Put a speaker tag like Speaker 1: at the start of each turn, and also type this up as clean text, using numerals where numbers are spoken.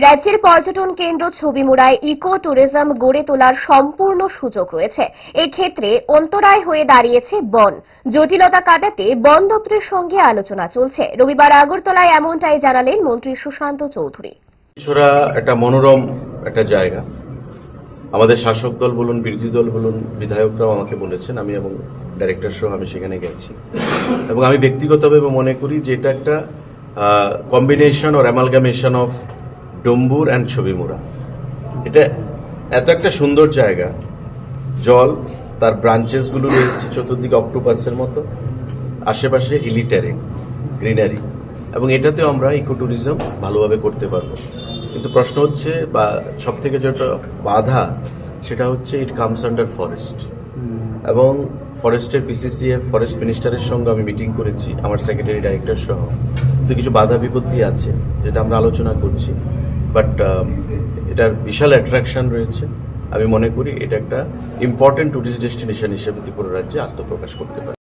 Speaker 1: রাজ্যের পর্যটন কেন্দ্র ছবিমুড়ায় ইকো ট্যুরিজম গড়ে তোলার সম্পূর্ণ সুযোগ রয়েছে। এক্ষেত্রে অন্তরায় হয়ে দাঁড়িয়েছে বন। জটিলতা কাটাতে বন দপ্তরের সঙ্গে আলোচনা চলছে। রবিবার আগরতলায় এমনটাই জানালেন মন্ত্রী সুশান্ত চৌধুরী।
Speaker 2: ছড়া একটা মনোরম একটা জায়গা। আমাদের শাসক দল বলুন, বিরোধী দল বলুন, বিধায়করাও আমাকে বলেছেন, আমি এবং ডাইরেক্টর সহ আমি সেখানে গেছি এবং আমি ব্যক্তিগতভাবে মনে করি যে এটা একটা combination or amalgamation of Dumbur and Chhabimura. এটা এত একটা সুন্দর জায়গা, জল, তার ব্রাঞ্চেসগুলো রয়েছে চতুর্দিকে অক্টোপাসের মতো, আশেপাশে হিলি টেরেন, গ্রিনারি, এবং এটাতেও আমরা ইকো ট্যুরিজম ভালোভাবে করতে পারবো। কিন্তু প্রশ্ন হচ্ছে বা সব থেকে যেটা বাধা সেটা হচ্ছে ইট কামস আন্ডার ফরেস্ট, এবং ফরেস্টের পিসিসিএফ ফরেস্ট মিনিস্টারের সঙ্গে আমি মিটিং করেছি, আমার সেক্রেটারি ডাইরেক্টর সহ। তো কিছু বাধা বিপত্তি আছে যেটা আমরা আলোচনা করছি, বাট এটার বিশাল অ্যাট্রাকশন রয়েছে। আমি মনে করি এটা একটা ইম্পর্টেন্ট ট্যুরিস্ট ডেস্টিনেশন হিসেবে ত্রিপুরা রাজ্যে আত্মপ্রকাশ করতে পারে।